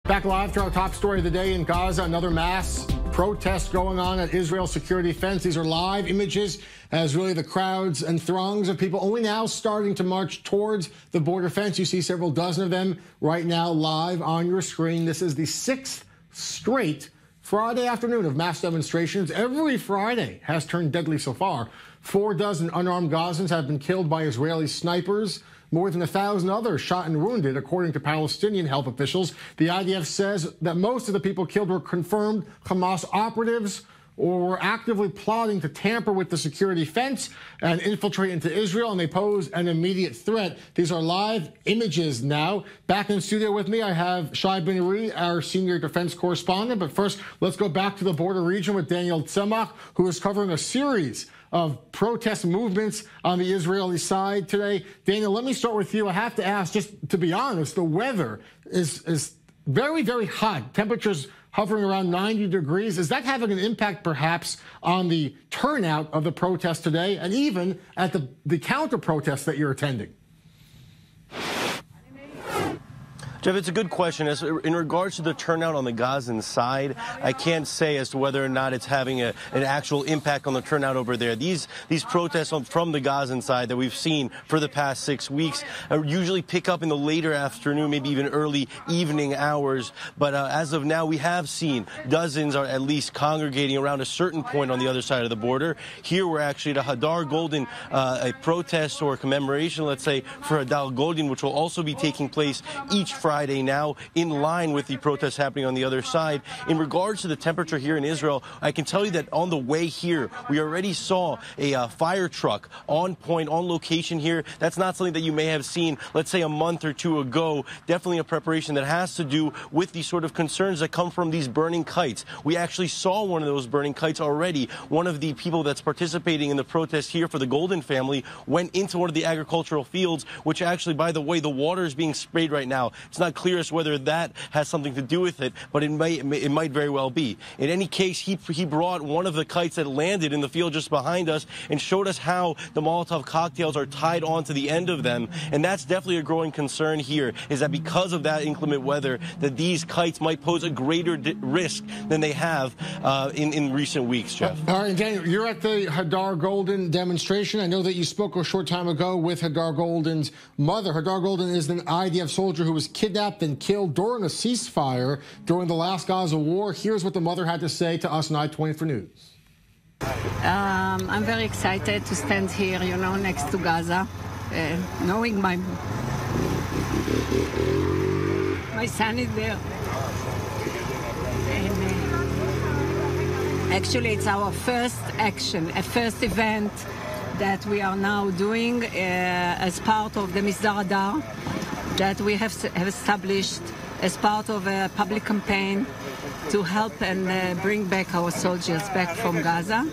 Back live to our top story of the day in Gaza. Another mass protest going on at Israel's security fence. These are live images as really the crowds and throngs of people only now starting to march towards the border fence. You see several dozen of them right now live on your screen. This is the sixth straight Friday afternoon of mass demonstrations. Every Friday has turned deadly so far. 4 dozen unarmed Gazans have been killed by Israeli snipers. More than 1,000 others shot and wounded, according to Palestinian health officials. The IDF says that most of the people killed were confirmed Hamas operatives or were actively plotting to tamper with the security fence and infiltrate into Israel, and they pose an immediate threat. These are live images now. Back in studio with me, I have Shai, Ben-Ari, our senior defense correspondent. But first, let's go back to the border region with Daniel Tsemach, who is covering a series of protest movements on the Israeli side today. Daniel, let me start with you. I have to ask, just to be honest, the weather is very, very hot. Temperatures hovering around 90 degrees. Is that having an impact, perhaps, on the turnout of the protest today and even at the counter-protest that you're attending? Jeff, it's a good question. In regards to the turnout on the Gazan side, I can't say as to whether or not it's having an actual impact on the turnout over there. These protests from the Gazan side that we've seen for the past 6 weeks usually pick up in the later afternoon, maybe even early evening hours. But as of now, we have seen dozens are at least congregating around a certain point on the other side of the border. Here we're actually at a Hadar Goldin, a protest or commemoration, let's say, for Hadar Goldin, which will also be taking place each Friday now, in line with the protests happening on the other side. In regards to the temperature here in Israel, I can tell you that on the way here, we already saw a fire truck on point, on location here. That's not something that you may have seen, let's say, a month or two ago. Definitely a preparation that has to do with the sort of concerns that come from these burning kites. We actually saw one of those burning kites already. One of the people that's participating in the protest here for the Goldin family went into one of the agricultural fields, which actually, by the way, the water is being sprayed right now. It's not clear as whether that has something to do with it, but it might very well be. In any case, he brought one of the kites that landed in the field just behind us and showed us how the Molotov cocktails are tied onto the end of them. And that's definitely a growing concern here, is that because of that inclement weather, that these kites might pose a greater risk than they have in recent weeks, Jeff. All right, Daniel, you're at the Hadar Goldin demonstration. I know that you spoke a short time ago with Hadar Goldin's mother. Hadar Goldin is an IDF soldier who was kidnapped and killed during a ceasefire during the last Gaza war. Here's what the mother had to say to us on I-24 News. I'm very excited to stand here, next to Gaza, knowing my son is there. And, actually, it's our first action, a first event that we are now doing as part of the Misdar Hadar that we have established as part of a public campaign to help and bring back our soldiers back from Gaza.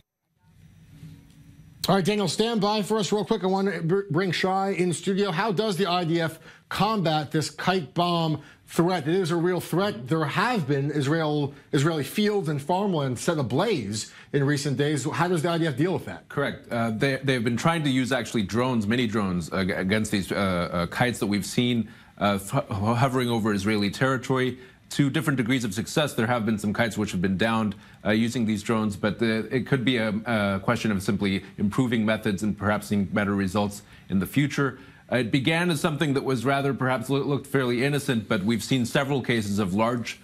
All right, Daniel, stand by for us real quick. I want to bring Shai in studio. How does the IDF combat this kite bomb threat? It is a real threat. There have been Israeli fields and farmland set ablaze in recent days. How does the IDF deal with that? Correct. They've been trying to use actually drones, mini drones, against these kites that we've seen hovering over Israeli territory. To different degrees of success, there have been some kites which have been downed using these drones, but it could be a question of simply improving methods and perhaps seeing better results in the future. It began as something that was rather perhaps looked fairly innocent, but we've seen several cases of large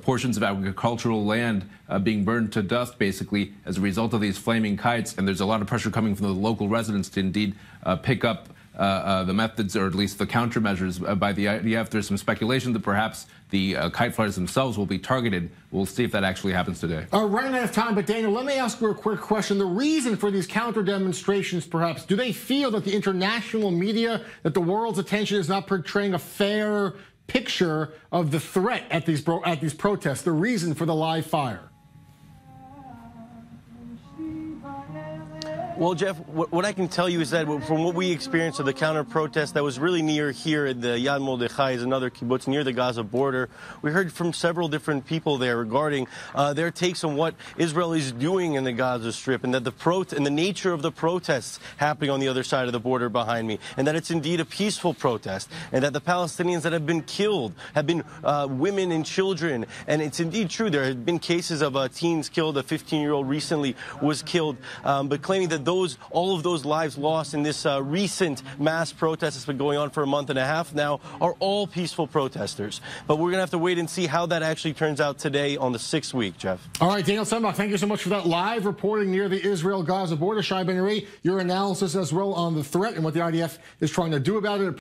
portions of agricultural land being burned to dust, basically, as a result of these flaming kites. And there's a lot of pressure coming from the local residents to indeed pick up the methods, or at least the countermeasures by the IDF. There's some speculation that perhaps the kite flyers themselves will be targeted. We'll see if that actually happens today. Running out of time, but Daniel, let me ask you a quick question. The reason for these counter demonstrations, perhaps, do they feel that the international media, that the world's attention is not portraying a fair picture of the threat at these protests, the reason for the live fire? Well, Jeff, what I can tell you is that from what we experienced of the counter-protest that was really near here at the Yad Mordechai, is another kibbutz near the Gaza border, we heard from several different people there regarding their takes on what Israel is doing in the Gaza Strip, and that the nature of the protests happening on the other side of the border behind me, and that it's indeed a peaceful protest, and that the Palestinians that have been killed have been women and children. And it's indeed true. There have been cases of teens killed. A 15-year-old recently was killed, but claiming that all of those lives lost in this recent mass protest that's been going on for a month and a half now are all peaceful protesters. But we're going to have to wait and see how that actually turns out today on the 6th week, Jeff. All right, Daniel Tsemach, thank you so much for that live reporting near the Israel-Gaza border. Shai Ben-Ari, your analysis as well on the threat and what the IDF is trying to do about it.